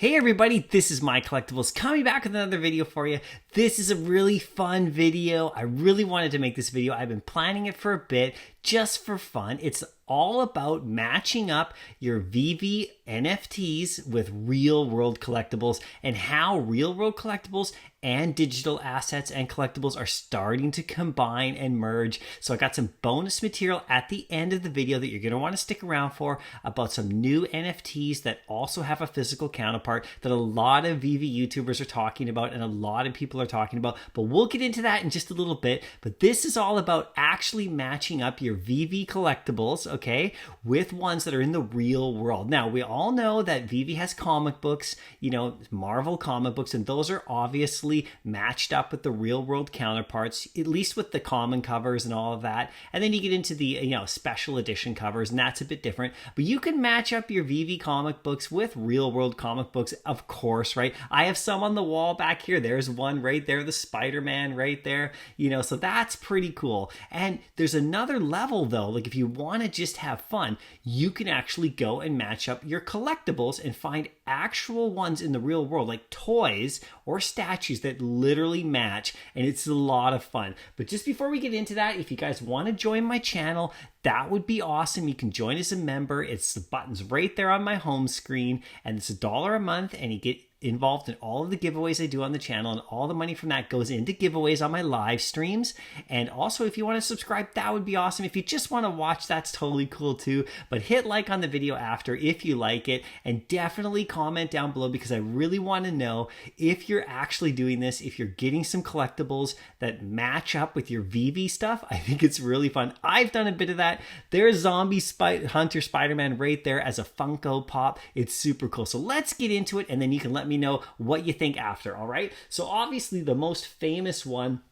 Hey everybody, this is MyCollectables coming back with another video for you. This is a really fun video. I really wanted to make this video. I've been planning it for a bit just for fun. It's all about matching up your Veve NFTs with real world collectibles and how real world collectibles and digital assets and collectibles are starting to combine and merge. So I got some bonus material at the end of the video that you're going to want to stick around for about some new NFTs that also have a physical counterpart that a lot of Veve YouTubers are talking about and a lot of people are talking about. But we'll get into that in just a little bit. But this is all about actually matching up your Veve collectibles, okay, with ones that are in the real world. Now, we all know that Veve has comic books, you know, Marvel comic books, and those are obviously matched up with the real world counterparts, at least with the common covers and all of that. And then you get into the, you know, special edition covers, and that's a bit different. But you can match up your Veve comic books with real world comic books, of course, right? I have some on the wall back here. There's one right there, the Spider-Man right there, you know, so that's pretty cool. And there's another level though, like if you want to just have fun, you can actually go and match up your collectibles and find actual ones in the real world, like toys or statues that literally match, and it's a lot of fun. But just before we get into that, if you guys want to join my channel, that would be awesome. You can join as a member. It's the buttons right there on my home screen, and it's $1 a month, and you get involved in all of the giveaways I do on the channel, and all the money from that goes into giveaways on my live streams. And also, if you want to subscribe, that would be awesome. If you just want to watch, that's totally cool too. But hit like on the video after if you like it, and definitely comment down below, because I really want to know if you're actually doing this, if you're getting some collectibles that match up with your Veve stuff. I think it's really fun. I've done a bit of that. There's Zombie Hunter Spider-Man right there as a Funko Pop. It's super cool. So let's get into it, and then you can let me know what you think after. All right, so obviously the most famous one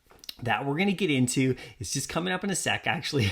that we're going to get into is just coming up in a sec. Actually,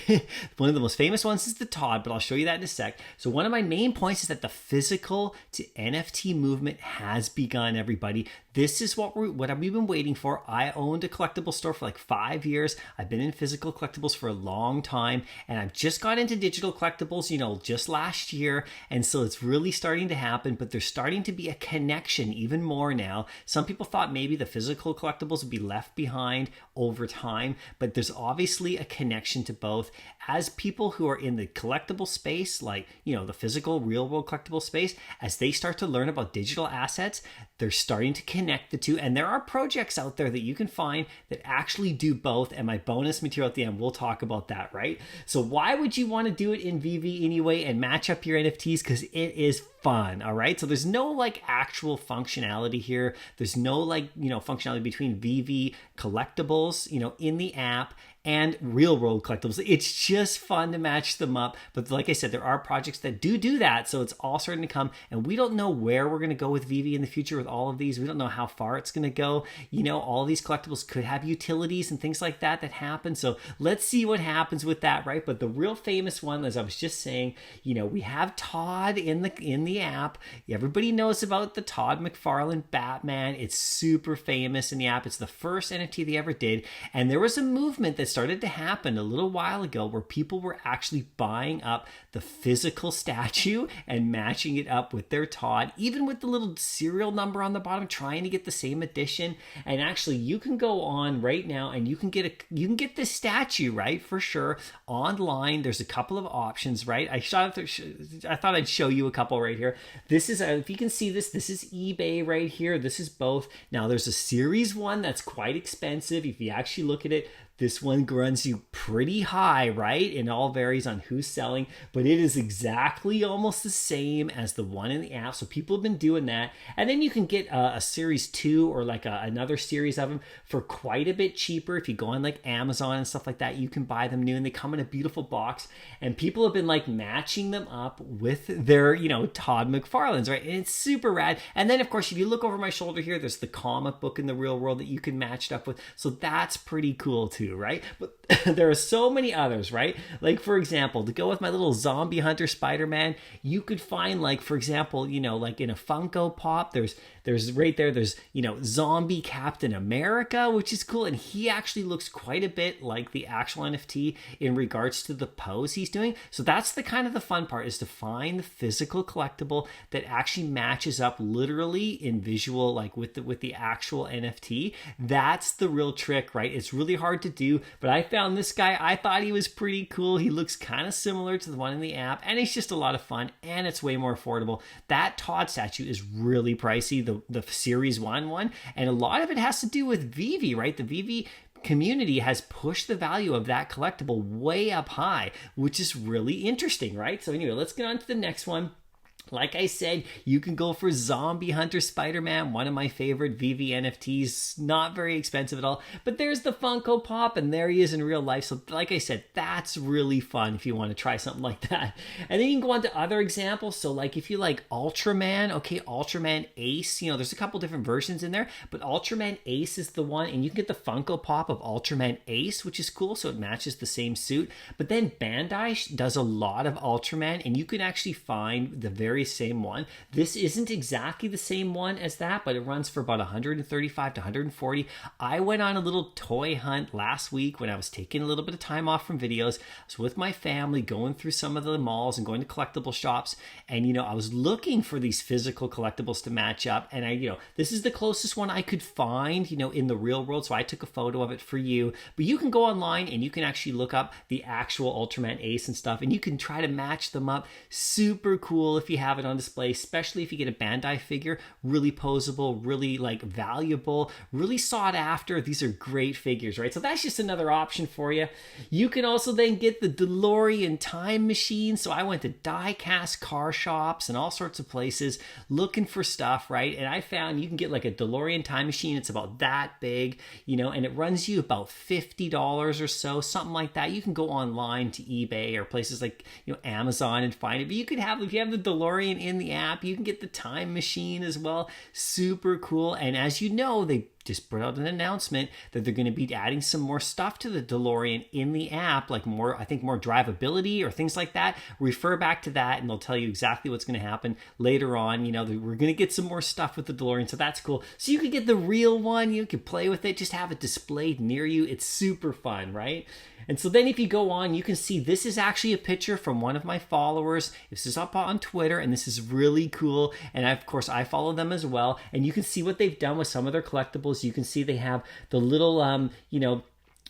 one of the most famous ones is the Todd, but I'll show you that in a sec. So one of my main points is that the physical to NFT movement has begun, everybody. This is what we've been waiting for. I owned a collectible store for like 5 years. I've been in physical collectibles for a long time, and I've just got into digital collectibles, you know, just last year. And so it's really starting to happen, but there's starting to be a connection even more now. Some people thought maybe the physical collectibles would be left behind over time, but there's obviously a connection to both. As people who are in the collectible space, like, you know, the physical real world collectible space, as they start to learn about digital assets, they're starting to connect the two. And there are projects out there that you can find that actually do both. And my bonus material at the end, we'll talk about that, right? So why would you want to do it in Veve anyway and match up your NFTs? Because it is fun. All right, so there's no like actual functionality here. There's no like, you know, functionality between Veve collectibles, you know, in the app and real world collectibles. It's just fun to match them up. But like I said, there are projects that do that. So it's all starting to come, and we don't know where we're going to go with Veve in the future with all of these. We don't know how far it's going to go. You know, all these collectibles could have utilities and things like that happen. So let's see what happens with that, right? But the real famous one, as I was just saying, you know, we have Todd in the app. Everybody knows about the Todd McFarlane Batman. It's super famous in the app. It's the first NFT they ever did. And there was a movement that started to happen a little while ago where people were actually buying up the physical statue and matching it up with their Todd, even with the little serial number on the bottom, trying to get the same edition. And actually, you can go on right now and you can get this statue, right, for sure, online. There's a couple of options, right? I thought I'd show you a couple right here. This is if you can see this is eBay right here. This is both. Now there's a series one that's quite expensive. If you actually look at it, this one runs you pretty high, right? It all varies on who's selling, but it is exactly almost the same as the one in the app. So people have been doing that. And then you can get a series 2 or like another series of them for quite a bit cheaper. If you go on like Amazon and stuff like that, you can buy them new, and they come in a beautiful box. And people have been like matching them up with their, you know, Todd McFarlane's, right? And it's super rad. And then of course, if you look over my shoulder here, there's the comic book in the real world that you can match it up with. So that's pretty cool too, right? But there are so many others, right? Like, for example, to go with my little zombie hunter Spider-Man, you could find, like, for example, you know, like in a Funko Pop, there's right there, there's, you know, zombie Captain America, which is cool. And he actually looks quite a bit like the actual NFT in regards to the pose he's doing. So that's the kind of the fun part, is to find the physical collectible that actually matches up literally in visual, like with the actual NFT. That's the real trick, right? It's really hard to do, but I found this guy. I thought he was pretty cool. He looks kind of similar to the one in the app, and it's just a lot of fun, and it's way more affordable. That Todd statue is really pricey, the Series 1 one, and a lot of it has to do with Veve, right? The Veve community has pushed the value of that collectible way up high, which is really interesting, right? So anyway, let's get on to the next one. Like I said, you can go for Zombie Hunter Spider-Man, one of my favorite Veve NFTs, not very expensive at all. But there's the Funko Pop, and there he is in real life. So like I said, that's really fun if you want to try something like that. And then you can go on to other examples. So like if you like Ultraman, okay, Ultraman Ace, you know, there's a couple different versions in there, but Ultraman Ace is the one, and you can get the Funko Pop of Ultraman Ace, which is cool, so it matches the same suit. But then Bandai does a lot of Ultraman, and you can actually find the very same one. This isn't exactly the same one as that, but it runs for about 135 to 140. I went on a little toy hunt last week when I was taking a little bit of time off from videos. I was with my family going through some of the malls and going to collectible shops, and you know, I was looking for these physical collectibles to match up, and this is the closest one I could find, you know, in the real world, so I took a photo of it for you. But you can go online and you can actually look up the actual Ultraman Ace and stuff, and you can try to match them up. Super cool if you have it on display, especially if you get a Bandai figure. Really poseable, really like valuable, really sought after. These are great figures, right? So that's just another option for you. You can also then get the DeLorean time machine. So I went to die-cast car shops and all sorts of places looking for stuff, right? And I found you can get like a DeLorean time machine. It's about that big, you know, and it runs you about $50 or so, something like that. You can go online to eBay or places like, you know, Amazon and find it. But you could have, if you have the DeLorean in the app, you can get the time machine as well. Super cool. And as you know, they just put out an announcement that they're going to be adding some more stuff to the DeLorean in the app, like more, I think more drivability or things like that. Refer back to that and they'll tell you exactly what's going to happen later on. You know, we're going to get some more stuff with the DeLorean, so that's cool. So you can get the real one, you can play with it, just have it displayed near you. It's super fun, right? And so then if you go on, you can see this is actually a picture from one of my followers. This is up on Twitter, and this is really cool. And of course, I follow them as well. And you can see what they've done with some of their collectibles. You can see they have the little,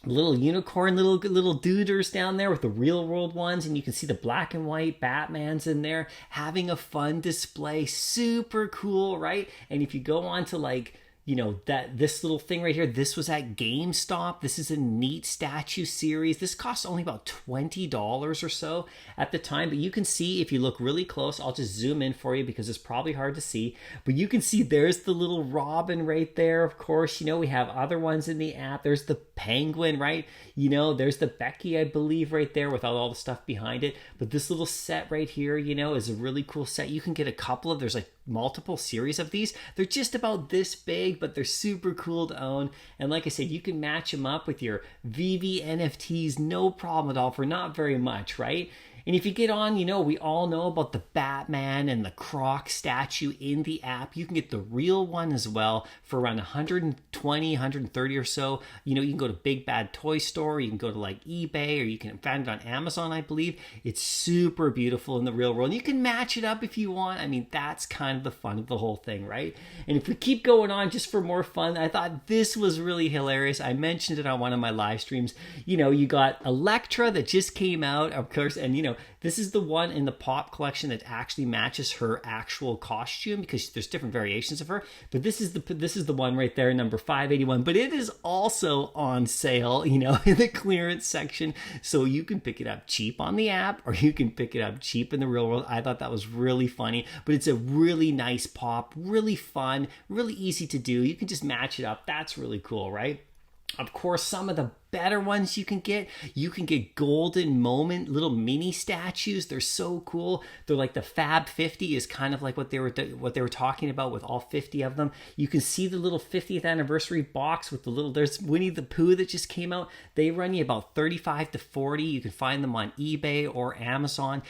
little unicorn, little duders down there with the real world ones, and you can see the black and white Batmans in there having a fun display. Super cool, right? And if you go on to like, you know, that this little thing right here, this was at GameStop. This is a neat statue series. This costs only about $20 or so at the time, but you can see if you look really close, I'll just zoom in for you because it's probably hard to see, but you can see there's the little Robin right there. Of course, you know, we have other ones in the app. There's the Penguin, right? You know, there's the Becky, I believe, right there without all the stuff behind it. But this little set right here, you know, is a really cool set. You can get a couple of, there's like multiple series of these. They're just about this big, but they're super cool to own. And like I said, you can match them up with your Veve NFTs, no problem at all, for not very much, right? And if you get on, you know, we all know about the Batman and the Croc statue in the app. You can get the real one as well for around 120, 130 or so. You know, you can go to Big Bad Toy Store, you can go to like eBay, or you can find it on Amazon, I believe. It's super beautiful in the real world. You can match it up if you want. I mean, that's kind of the fun of the whole thing, right? And if we keep going on just for more fun, I thought this was really hilarious. I mentioned it on one of my live streams. You know, you got Elektra that just came out, of course, and you know, this is the one in the Pop collection that actually matches her actual costume, because there's different variations of her. But this is the one right there, number 581. But it is also on sale, you know, in the clearance section. So you can pick it up cheap on the app, or you can pick it up cheap in the real world. I thought that was really funny. But it's a really nice pop, really fun, really easy to do. You can just match it up. That's really cool, right? Of course, some of the better ones you can get golden moment little mini statues. They're so cool. They're like the Fab 50 is kind of like what they were talking about with all 50 of them. You can see the little 50th anniversary box with the little, there's Winnie the Pooh that just came out. They run you about 35 to 40. You can find them on eBay or Amazon.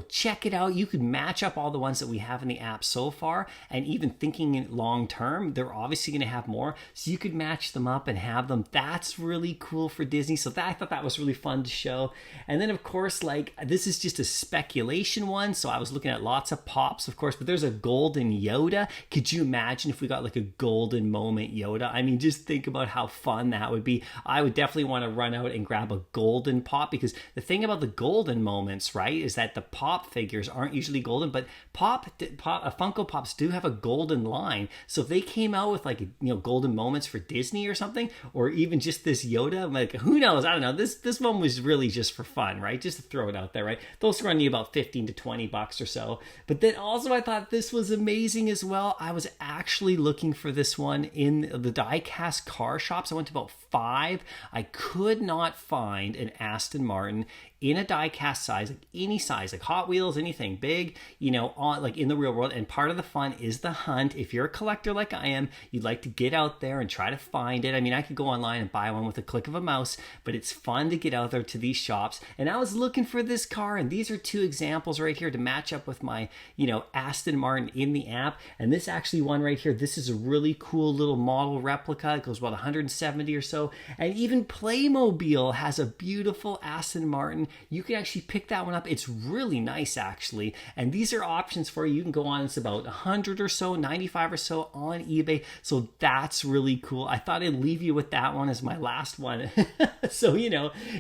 Check it out. You could match up all the ones that we have in the app so far, and even thinking long term, they're obviously going to have more, so you could match them up and have them. That's really cool for Disney. So I thought that was really fun to show. And then of course, like, this is just a speculation one, so I was looking at lots of pops, of course, but there's a golden Yoda. Could you imagine if we got like a golden moment Yoda? I mean, just think about how fun that would be. I would definitely want to run out and grab a golden pop, because the thing about the golden moments, right, is that the pop figures aren't usually golden, but Funko Pops do have a golden line. So if they came out with like, golden moments for Disney or something, or even just this Yoda, like, who knows? I don't know. This one was really just for fun, right? Just to throw it out there, right? Those run you about 15 to 20 bucks or so. But then also I thought this was amazing as well. I was actually looking for this one in the die-cast car shops. I went to about 5. I could not find an Aston Martin in a die-cast size, like any size, like Hot Wheels, anything big, on like in the real world. And part of the fun is the hunt. If you're a collector like I am, you'd like to get out there and try to find it. I mean, I could go online and buy one with a click of a mouse, but it's fun to get out there to these shops. And I was looking for this car, and these are 2 examples right here to match up with my, Aston Martin in the app. And this actually one right here, this is a really cool little model replica. It goes about 170 or so. And even Playmobil has a beautiful Aston Martin. You can actually pick that one up. It's really nice, actually. And these are options for you. You can go on, it's about 100 or so, 95 or so on eBay. So that's really cool. I thought I'd leave you with that one as my last one. So,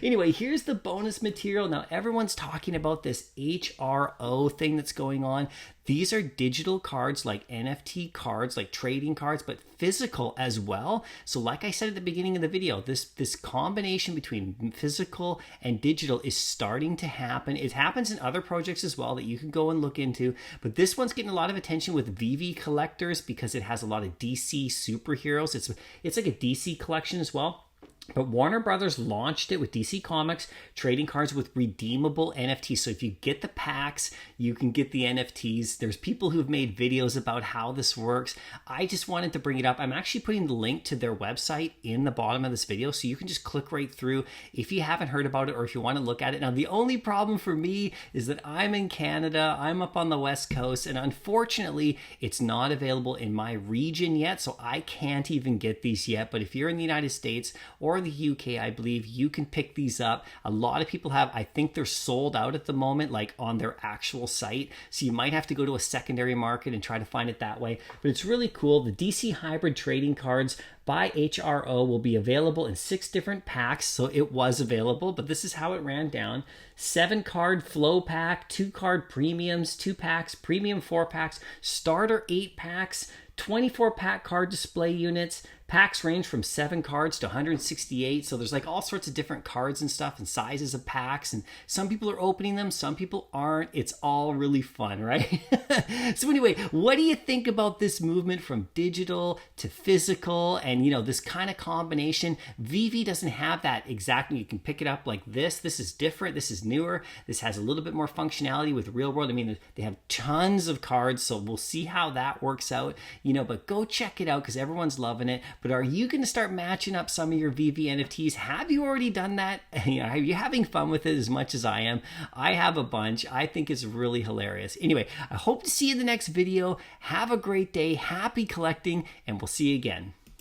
anyway, here's the bonus material. Now, everyone's talking about this HRO thing that's going on. These are digital cards, like NFT cards, like trading cards, but physical as well. So like I said at the beginning of the video, this combination between physical and digital is starting to happen. It happens in other projects as well that you can go and look into, but this one's getting a lot of attention with Veve Collectors because it has a lot of DC superheroes. It's like a DC collection as well. But Warner Brothers launched it with DC Comics, trading cards with redeemable NFTs. So if you get the packs, you can get the NFTs. There's people who've made videos about how this works. I just wanted to bring it up. I'm actually putting the link to their website in the bottom of this video, so you can just click right through if you haven't heard about it or if you want to look at it. Now, the only problem for me is that I'm in Canada. I'm up on the West Coast, and unfortunately, it's not available in my region yet, so I can't even get these yet. But if you're in the United States or the UK, I believe you can pick these up. A lot of people have. I think they're sold out at the moment, like on their actual site. So you might have to go to a secondary market and try to find it that way. But it's really cool. The DC Hybrid Trading Cards by HRO will be available in 6 different packs. So it was available, but this is how it ran down. 7-card flow pack, 2-card premiums, 2 packs, premium 4 packs, starter 8 packs, 24-pack card display units. Packs range from 7 cards to 168. So there's like all sorts of different cards and stuff and sizes of packs. And some people are opening them, some people aren't. It's all really fun, right? So anyway, what do you think about this movement from digital to physical and, this kind of combination? Veve doesn't have that exactly. You can pick it up like this. This is different. This is newer. This has a little bit more functionality with real world. I mean, they have tons of cards, so we'll see how that works out, but go check it out because everyone's loving it. But are you going to start matching up some of your Veve NFTs? Have you already done that? Are you having fun with it as much as I am? I have a bunch. I think it's really hilarious. Anyway, I hope to see you in the next video. Have a great day. Happy collecting, and we'll see you again.